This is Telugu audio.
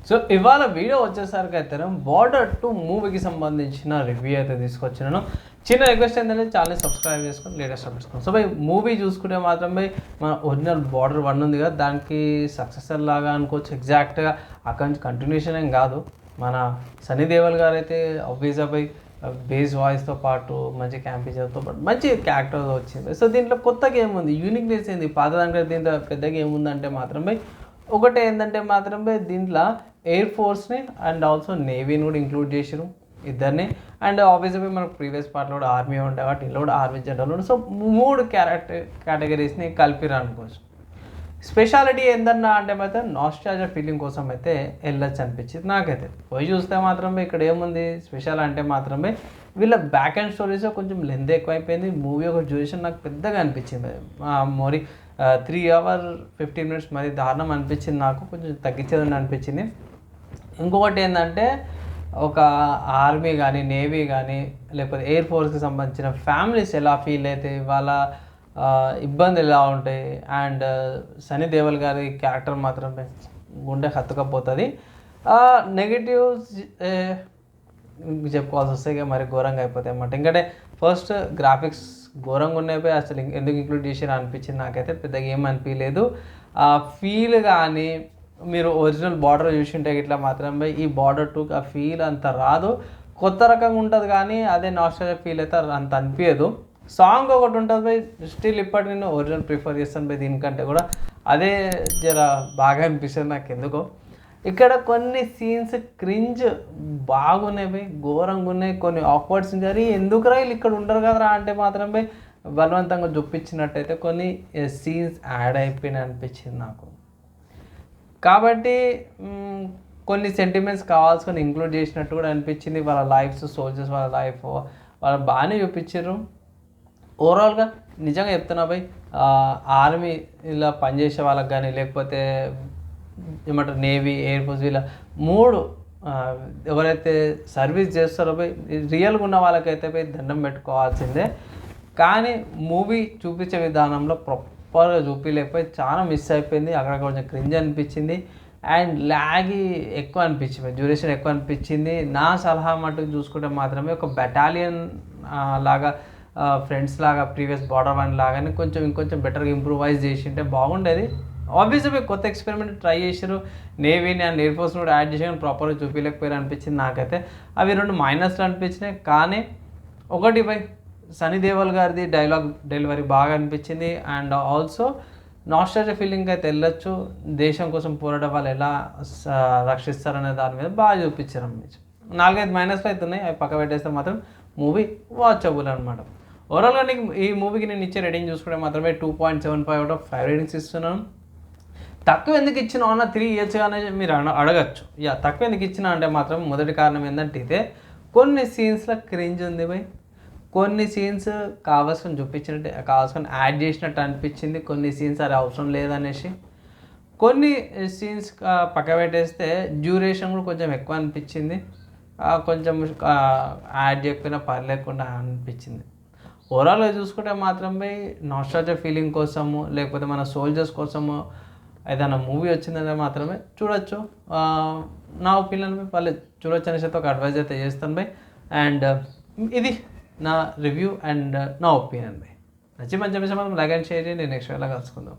సో ఇవాళ వీడియో వచ్చేసరికి అయితే బార్డర్ 2 మూవీకి సంబంధించిన రివ్యూ అయితే తీసుకొచ్చినాను. చిన్న రిక్వెస్ట్ ఏంటంటే ఛానల్ని సబ్స్క్రైబ్ చేసుకొని లేటెస్ట్ అప్డేట్స్. సో మూవీ చూసుకుంటే మాత్రం మన ఒరిజినల్ బార్డర్ 1 ఉంది కదా, దానికి సక్సెసర్ లాగా అనుకోవచ్చు. ఎగ్జాక్ట్గా అక్కడి నుంచి కంటిన్యూషన్ ఏం కాదు. మన సన్నీ దేవల్ గారు అయితే ఆబ్వియస్గా బేస్ వాయిస్తో పాటు మంచి క్యాంపేజర్తో పాటు మంచి క్యారెక్టర్ వచ్చింది. సో దీంట్లో కొత్తగా ఏముంది, యూనిక్నెస్ ఏంది, పాత దానికంటే దీంట్లో పెద్దగా ఏముందంటే మాత్రం ఒకటే ఏంటంటే మాత్రం దీంట్లో ఎయిర్ ఫోర్స్ని అండ్ ఆల్సో నేవీని కూడా ఇంక్లూడ్ చేసారు ఇద్దరిని. అండ్ ఆబ్వియస్గా మనకు ప్రీవియస్ పార్ట్లో కూడా ఆర్మీ ఉండే కాబట్టి ఇంట్లో కూడా ఆర్మీ జనరల్ ఉండే. సో 3 కేటగిరీస్ని కలిపిరా అనుకోవచ్చు. స్పెషాలిటీ ఏందన్నా అంటే మాత్రం నాస్టాల్జియా ఫీలింగ్ కోసం అయితే వెళ్ళొచ్చు అనిపించింది నాకైతే. పోయి చూస్తే మాత్రం ఇక్కడ ఏముంది స్పెషల్ అంటే మాత్రం వీళ్ళ బ్యాక్ అండ్ స్టోరీస్ కొంచెం లెంత్ ఎక్కువైపోయింది. మూవీ ఒక డ్యూరేషన్ నాకు పెద్దగా అనిపించింది. మరి 3 hours 15 minutes మరి దారుణం అనిపించింది. నాకు కొంచెం తగ్గించేదని అనిపించింది. ఇంకొకటి ఏంటంటే ఒక ఆర్మీ కానీ నేవీ కానీ లేకపోతే ఎయిర్ ఫోర్స్కి సంబంధించిన ఫ్యామిలీస్ ఎలా ఫీల్ అవుతాయి, వాళ్ళ ఇబ్బందులు ఎలా ఉంటాయి. అండ్ సన్నీ దేవల్ గారి క్యారెక్టర్ మాత్రం గుండె హత్తుకపోతుంది. నెగిటివ్స్ చెప్పుకోవాల్సి వస్తే ఇక మరి ఘోరంగా అయిపోతాయి అన్నమాట. ఎందుకంటే ఫస్ట్ గ్రాఫిక్స్ ఘోరంగా ఉన్నాయి. అసలు ఎందుకు ఇంక్లూడ్ చేసారు అనిపించింది నాకైతే. పెద్దగా ఏం అనిపించలేదు. ఫీల్ కానీ మీరు ఒరిజినల్ బార్డర్ చూసింటే ఇట్లా మాత్రం ఈ బార్డర్ 2 ఆ ఫీల్ అంత రాదు. కొత్త రకంగా ఉంటుంది కానీ అదే నాస్టాల్జియా ఫీల్ అయితే అంత అనిపించదు. సాంగ్ ఒకటి ఉంటుంది స్టిల్ ఇప్పటికి నేను ఒరిజినల్ ప్రిఫర్ చేస్తాను దీనికంటే కూడా. అదే జర బాగా అనిపిస్తుంది నాకు ఎందుకో. ఇక్కడ కొన్ని సీన్స్ క్రింజ్ బాగున్నాయి, ఘోరంగా ఉన్నాయి. కొన్ని ఆక్వర్డ్ సీన్స్ కానీ ఎందుకు రా ఇక్కడ ఉండరు కదరా అంటే మాత్రం బలవంతంగా చూపించినట్టయితే కొన్ని సీన్స్ యాడ్ అయిపోయినాయి అనిపించింది నాకు. కాబట్టి కొన్ని సెంటిమెంట్స్ కావాల్సుకొని ఇంక్లూడ్ చేసినట్టు కూడా అనిపించింది. వాళ్ళ లైఫ్స్, సోల్జర్స్ వాళ్ళ లైఫ్ వాళ్ళు బాగానే చూపించారు. ఓవరాల్గా నిజంగా చెప్తున్నా ఆర్మీ ఇలా పనిచేసే వాళ్ళకి కానీ లేకపోతే ఏమంటారు నేవీ, ఎయిర్ ఫోర్స్ వీళ్ళ 3 ఎవరైతే సర్వీస్ చేస్తారో రియల్గా ఉన్న వాళ్ళకైతే దండం పెట్టుకోవాల్సిందే. కానీ మూవీ చూపించే విధానంలో ప్రాపర్గా చూపించలేకపోయి చాలా మిస్ అయిపోయింది. అక్కడ కొంచెం క్రింజ్ అనిపించింది అండ్ ల్యాగి ఎక్కువ అనిపించింది, డ్యూరేషన్ ఎక్కువ అనిపించింది. నా సలహా మటుకు చూసుకుంటే మాత్రమే ఒక బెటాలియన్ లాగా ఫ్రెండ్స్ లాగా ప్రీవియస్ బార్డర్ 1 లాగానే ఇంకొంచెం బెటర్గా ఇంప్రూవైజ్ చేసింటే బాగుండేది. ఆబ్వియస్గా కొత్త ఎక్స్పెరిమెంట్ ట్రై చేశారు. నేవీని అండ్ ఎయిర్ ఫోర్స్ని కూడా యాడ్ చేసి ప్రాపర్గా చూపించలేకపోయారు అనిపించింది నాకైతే. అవి 2 మైనస్లు అనిపించినాయి. కానీ ఒకటి సన్నీ దేవల్ గారిది డైలాగ్ డెలివరీ బాగా అనిపించింది. అండ్ ఆల్సో నాస్టాల్జియా ఫీలింగ్ అయితే వెళ్ళొచ్చు. దేశం కోసం పోరాడే వాళ్ళు ఎలా రక్షిస్తారనే దాని మీద బాగా చూపించారు. 4-5 మైనస్లు అయితే ఉన్నాయి. అవి పక్క పెట్టేస్తే మాత్రం మూవీ వాచబుల్ అనమాట. ఓవరాల్గా నీకు ఈ మూవీకి నేను ఇచ్చే రేటింగ్ చూసుకుంటే మాత్రమే 2.75 out of 5 రేటింగ్స్ ఇస్తున్నాను. తక్కువ ఎందుకు ఇచ్చినా అన్న 3 ఇయర్స్ కానీ మీరు అడగచ్చు. తక్కువ ఎందుకు ఇచ్చినా అంటే మాత్రం మొదటి కారణం ఏంటంటే ఇదే, కొన్ని సీన్స్లో క్రింజ్ ఉంది కొన్ని సీన్స్ కావాల్సుకొని చూపించినట్టు కావాల్సుకొని యాడ్ చేసినట్టు అనిపించింది. కొన్ని సీన్స్ అది అవసరం లేదనేసి కొన్ని సీన్స్ పక్క పెట్టేస్తే డ్యూరేషన్ కూడా కొంచెం ఎక్కువ అనిపించింది. కొంచెం యాడ్ చేయకపోయినా పర్లేకుండా అనిపించింది. ఓవరాల్గా చూసుకుంటే మాత్రం నాస్టాల్జియా ఫీలింగ్ కోసము లేకపోతే మన సోల్జర్స్ కోసము ఏదైనా మూవీ వచ్చిందంటే మాత్రమే చూడొచ్చు. నా ఒపీనియన్ వాళ్ళు చూడొచ్చు అనేసి ఒక అడ్వైజ్ అయితే చేస్తాను అండ్ ఇది నా రివ్యూ అండ్ నా ఒపీనియన్ నచ్చి మంచి విషయం లైక్ అండ్ షేర్ చేయండి. నెక్స్ట్ వేళ కలుసుకుందాం.